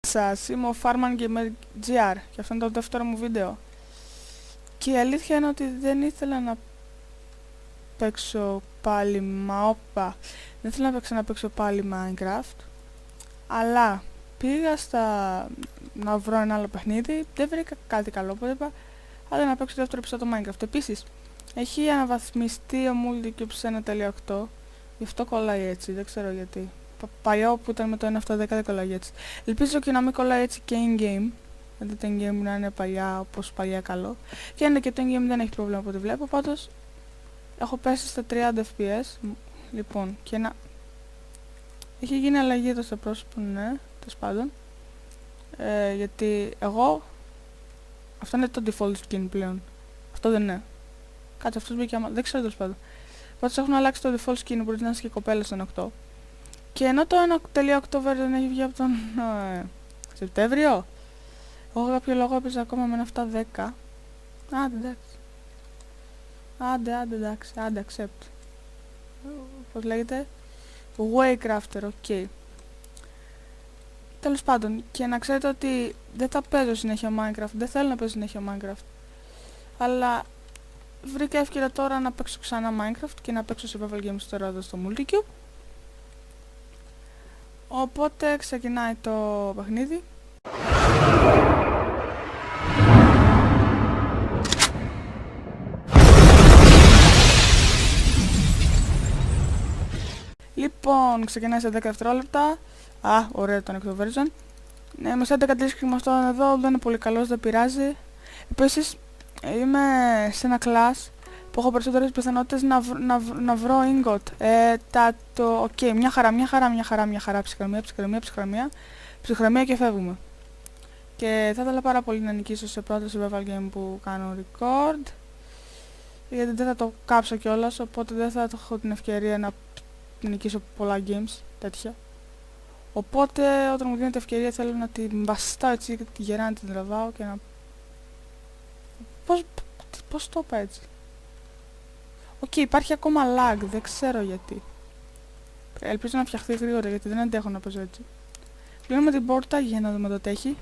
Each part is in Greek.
Σας, είμαι ο Farman Gamer GR και αυτό είναι το δεύτερο μου βίντεο. Και η αλήθεια είναι ότι δεν ήθελα να παίξω πάλι δεν ήθελα να παίξω πάλι Minecraft, αλλά πήγα να βρω ένα άλλο παιχνίδι, δεν βρήκα κάτι καλό, οπότε είπα άντε να παίξω το δεύτερο επεισόδιο Minecraft. Επίσης, έχει αναβαθμιστεί ο Multicube σε 1.8, γι' αυτό κολλάει έτσι, δεν ξέρω γιατί. Παλιό που ήταν με το 1.7.10 δεν κολλάει έτσι. Ελπίζω και να μην κολλάει έτσι και in-game. Δηλαδή το in-game να είναι παλιά όπως παλιά καλό. Και είναι και το in-game δεν έχει πρόβλημα από ό,τι βλέπω. Πάντως έχω πέσει στα 30 fps. Λοιπόν, και να... Έχει γίνει αλλαγή εδώ στο πρόσωπο, ναι, τέλος πάντων. Γιατί εγώ... Αυτό είναι το default skin πλέον. Αυτό δεν είναι. Κάτσε, αυτός μπήκε άμα... Δεν ξέρω τέλος πάντων. Πάντως έχουν αλλάξει το default skin, μπορείς να είσαι και κοπέλα στον 8. Και ενώ το 1.8 version έχει βγει από τον Σεπτέμβριο, εγώ για κάποιο λόγο έπαιζα ακόμα με ένα 7.10. Άντε εντάξει. Άντε accept. Πώς λέγεται? Waycrafter, ok. Τέλος πάντων, και να ξέρετε ότι δεν θα παίζω συνέχεια Minecraft, δεν θέλω να παίζω συνέχεια Minecraft. Αλλά βρήκα ευκαιρία τώρα να παίξω ξανά Minecraft και να παίξω survival games τώρα εδώ στο Multicube. Οπότε ξεκινάει το παιχνίδι. Λοιπόν, ξεκινάει σε 10 δευτερόλεπτα. Α, ωραίο το ανοιχτό version. Ναι, με 11 αντίστοιχα με αυτόν εδώ δεν είναι πολύ καλός, δεν πειράζει. Επίσης, είμαι σε ένα class που έχω περισσότερες πιθανότητες να βρω ingot. Οκ, μια χαρά, ψυχραιμία και φεύγουμε. Και θα ήθελα πάρα πολύ να νικήσω σε πρώτο survival game που κάνω record, γιατί δεν θα το κάψω κιόλας, οπότε δεν θα έχω την ευκαιρία να νικήσω πολλά games τέτοια. Οπότε όταν μου δίνεται ευκαιρία θέλω να την μπαστάω έτσι, τη γερά να την τραβάω και να... Πώς το είπα έτσι? Οκ, υπάρχει ακόμα lag, δεν ξέρω γιατί. Ελπίζω να φτιαχθεί γρήγορα γιατί δεν αντέχω να παίζω έτσι. Κλείνουμε την πόρτα για να δούμε το τι έχει.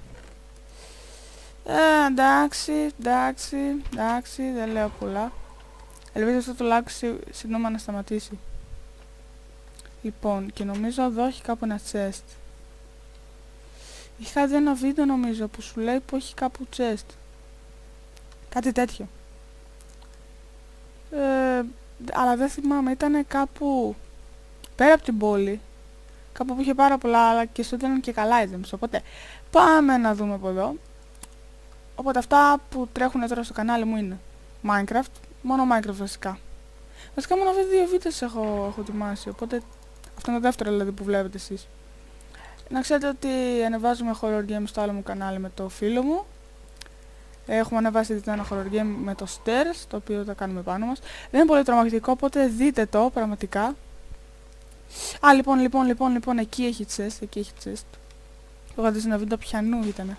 Εντάξει, δεν λέω πολλά. Ελπίζω αυτό το lag σύντομα να σταματήσει. Λοιπόν, και νομίζω εδώ έχει κάπου ένα chest. Είχα δει ένα βίντεο νομίζω που σου λέει που έχει κάπου chest. Κάτι τέτοιο. Αλλά δεν θυμάμαι, ήταν κάπου πέρα από την πόλη. Κάπου που είχε πάρα πολλά, αλλά και σου έδιναν και καλά items. Οπότε πάμε να δούμε από εδώ. Οπότε αυτά που τρέχουν τώρα στο κανάλι μου είναι Minecraft, μόνο Minecraft βασικά. Βασικά μόνο αυτές δύο βίντεos έχω ετοιμάσει, οπότε αυτό είναι το δεύτερο δηλαδή που βλέπετε εσείς. Να ξέρετε ότι ανεβάζουμε horror game στο άλλο μου κανάλι με το φίλο μου. Έχουμε ανεβάσει δείτε ένα horror game με το Stairs, το οποίο θα κάνουμε πάνω μας. Δεν είναι πολύ τρομακτικό, οπότε δείτε το πραγματικά. Α, λοιπόν, εκεί έχει chest. Το είχα δει σε ένα βίντεο πιανού ήτανε.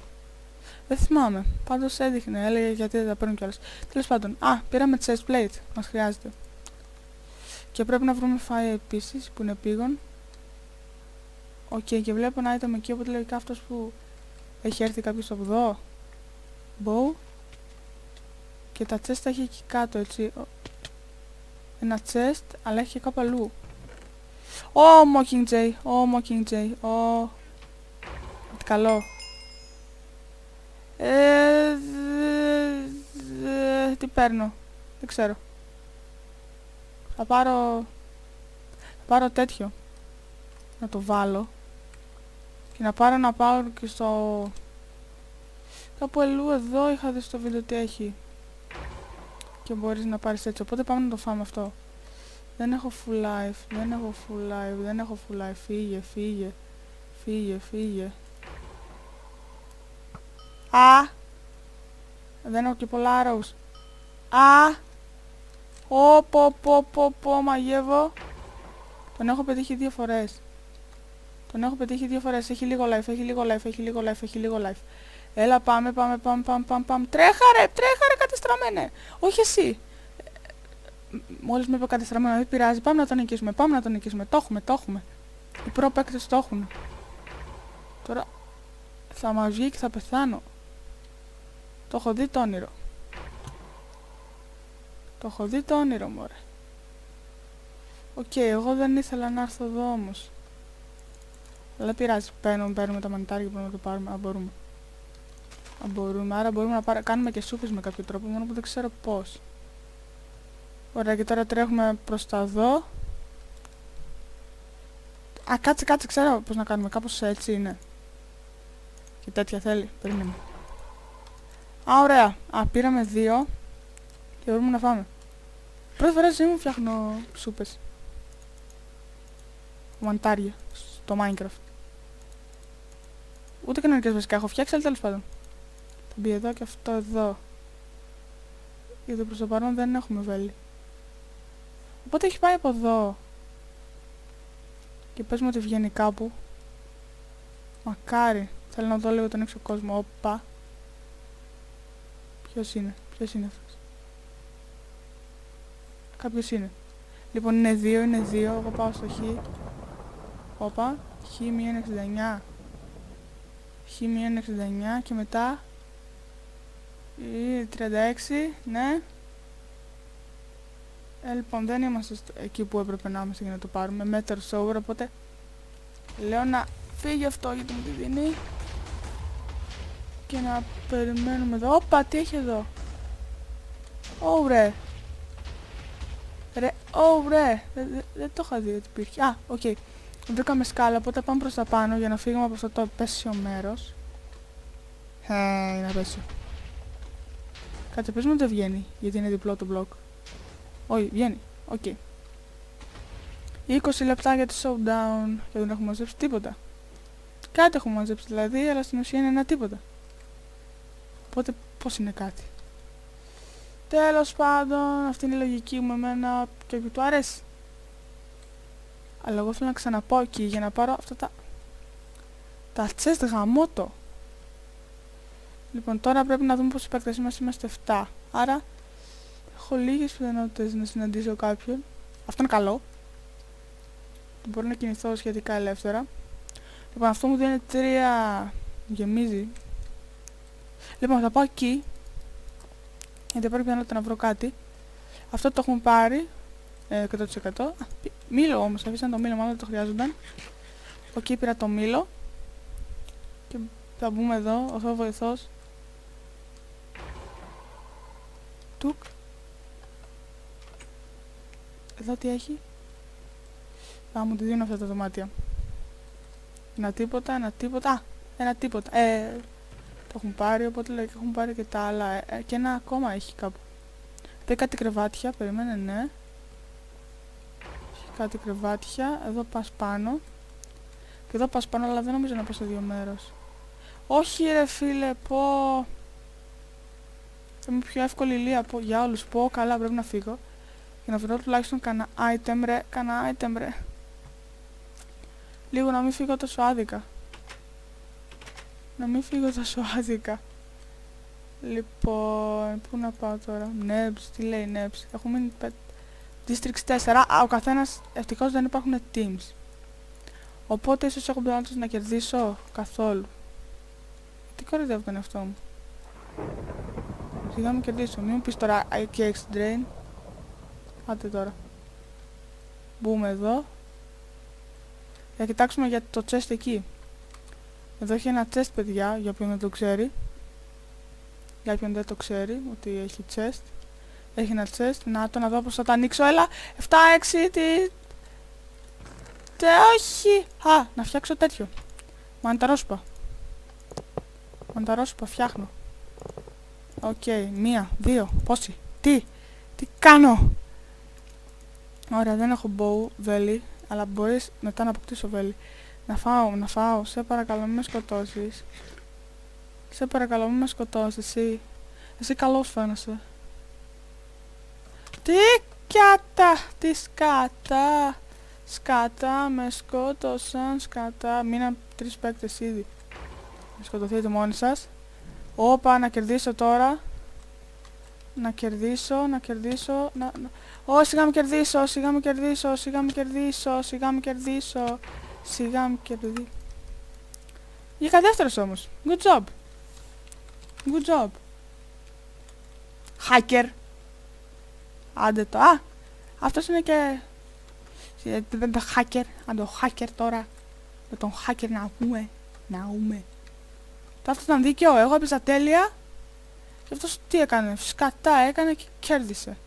Δεν θυμάμαι, πάντως έδειχνε, έλεγε γιατί δεν τα παίρνουν κιόλας. Τέλος πάντων, πήραμε chest plate, μας χρειάζεται. Και πρέπει να βρούμε fire επίσης, που είναι επίγον. Οκ, και βλέπω ένα item εκεί, οπότε λογικά αυτός που έχει έρθει κάποιος από εδώ. Bow. Και τα chest έχει εκεί κάτω, έτσι. Ένα chest, αλλά έχει και κάπου αλλού. Mockingjay. Καλό. Τι παίρνω? Δεν ξέρω. Θα πάρω τέτοιο. Να το βάλω. Και να πάω και στο... Κάπου αλλού εδώ είχα δει στο βίντεο τι έχει. Και μπορείς να πάρεις έτσι. Οπότε πάμε να το φάμε αυτό. Δεν έχω full life. Φύγε. Δεν έχω και πολλά arrows. Μαγεύω. Τον έχω πετύχει δύο φορές. Έχει λίγο life. Έλα πάμε. Τρέχα ρε, κατεστραμμένε. Όχι εσύ. Μόλις με είπε κατεστραμμένο, δεν πειράζει. Πάμε να τον νικήσουμε. Το έχουμε. Οι προ παίκτες το έχουν. Τώρα Θα μας βγει και θα πεθάνω. Το έχω δει το όνειρο. Το έχω δει το όνειρο, μωρέ. Οκ, εγώ δεν ήθελα να έρθω εδώ όμως. Αλλά πειράζει, παίρνουμε τα μανιτάρια και μπορούμε να το πάρουμε. Αν μπορούμε, άρα μπορούμε να κάνουμε και σούπες με κάποιο τρόπο, μόνο που δεν ξέρω πώς. Ωραία, και τώρα τρέχουμε προς τα εδώ. Α, κάτσε, ξέρω πώς να κάνουμε, κάπως έτσι είναι. Και τέτοια θέλει, περίμενε. Α, ωραία. Α, πήραμε 2 και μπορούμε να φάμε. Πρώτη φορά στη ζωή μου φτιάχνω σούπες. Μαντάρια στο Minecraft. Ούτε κανονικές βασικά έχω φτιάξει, αλλά τέλος πάντων. Θα μπει εδώ και αυτό εδώ. Γιατί προς το παρόν δεν έχουμε βέλη. Οπότε έχει πάει από εδώ. Και πες μου ότι βγαίνει κάπου. Μακάρι. Θέλω να δω λίγο τον έξω κόσμο. Όπα. Ποιος είναι αυτός? Κάποιος είναι. Λοιπόν, είναι 2. Εγώ πάω στο χ. Όπα. Χ 1,69. Χ 1,69 και μετά 36, ναι. Λοιπόν, δεν είμαστε εκεί που έπρεπε να είμαστε για να το πάρουμε. Meter over, οπότε λέω να φύγει αυτό γιατί μου τη δίνει. Και να περιμένουμε εδώ. Όπα, τι έχει εδώ? Ωραία. Ωραία. Δεν το είχα δει ότι υπήρχε. Α, οκ. Βρήκαμε σκάλα, οπότε πάμε προς τα πάνω για να φύγουμε από αυτό το απέσιο μέρος. Είναι απέσιο. Κάτσε, πες μου ότι δεν βγαίνει, γιατί είναι διπλό το μπλοκ. Όχι, βγαίνει. Οκ. 20 λεπτά για το showdown και δεν έχουμε μαζέψει τίποτα. Κάτι έχουμε μαζέψει δηλαδή, αλλά στην ουσία είναι ένα τίποτα. Οπότε πώς είναι κάτι? Τέλος πάντων, αυτή είναι η λογική μου εμένα και του αρέσει. Αλλά εγώ θέλω να ξαναπάω εκεί για να πάρω αυτά τα chest γαμώτο. Λοιπόν, τώρα πρέπει να δούμε πως οι παίκτες μας είμαστε 7. Άρα έχω λίγες πιθανότητες να συναντήσω κάποιον. Αυτό είναι καλό. Μπορώ να κινηθώ σχετικά ελεύθερα. Λοιπόν, αυτό μου δίνει 3. Γεμίζει. Λοιπόν, θα πάω εκεί. Γιατί πρέπει να βρω κάτι. Αυτό το έχουμε πάρει 100%. Μήλο όμως, αφήσαν το μήλο, μάλλον δεν το χρειάζονταν. Οκ, πήρα το μήλο. Και θα μπούμε εδώ, ο Θεός βοηθός. Τουκ. Εδώ τι έχει? Θα μου τη δίνω αυτά τα δωμάτια. Ένα τίποτα. Α, ένα τίποτα. Το έχουν πάρει, οπότε λέει και έχουν πάρει και τα άλλα. Και ένα ακόμα έχει κάπου. Εδώ κάτι κρεβάτια, περίμενε, ναι. Έχει κάτι κρεβάτια. Εδώ πας πάνω. Και εδώ πας πάνω, αλλά δεν νομίζω να πάω στο δύο μέρος. Όχι ρε φίλε, πω. Θα είμαι πιο εύκολη ηλία για όλους. Πω, καλά, πρέπει να φύγω. Για να βρω τουλάχιστον κανένα item ρε. Λίγο να μην φύγω τόσο άδικα. Λοιπόν, πού να πάω τώρα? Nebs, τι λέει Nebs? Έχουμε μείνει Districts 4. Α, ο καθένας, ευτυχώς δεν υπάρχουν teams. Οπότε ίσως έχω πιθανότητες να κερδίσω καθόλου. Τι κορυδεύω τον εαυτό μου? Σιγά μου κερδίσω. Μην μου πεις τώρα IKX Drain. Άντε τώρα. Μπούμε εδώ. Θα κοιτάξουμε για το chest εκεί. Εδώ έχει ένα chest, παιδιά, για όποιον δεν το ξέρει. Για όποιον δεν το ξέρει, ότι έχει chest. Έχει ένα chest. Να δω πως θα το ανοίξω. Έλα, 7, 6, τι... όχι! Α, να φτιάξω τέτοιο. Μανταρόσπα φτιάχνω. Οκ, 1, 2, πόσοι? Τι κάνω? Ωραία, δεν έχω bow, βέλη, αλλά μπορείς μετά να αποκτήσω βέλη. Να φάω, σε παρακαλώ μην με σκοτώσεις. Εσύ καλός φαίνεσαι. Τι σκάτα, με σκότωσαν, μείναν 3 παίκτες ήδη. Να σκοτωθείτε μόνοι σας. Όπα, να κερδίσω τώρα. Να κερδίσω. Σιγά μου κερδίσω. Βγήκα δεύτερος όμως. Good job. Good job. Hacker. Άντε το. Α! Αυτός είναι και... Δεν το hacker. Αν το hacker τώρα. Με τον hacker να πούμε. Να ούμε. Το αυτό ήταν δίκαιο. Εγώ έπαιζα τέλεια. Και αυτός τι έκανε. Σκατά έκανε και κέρδισε.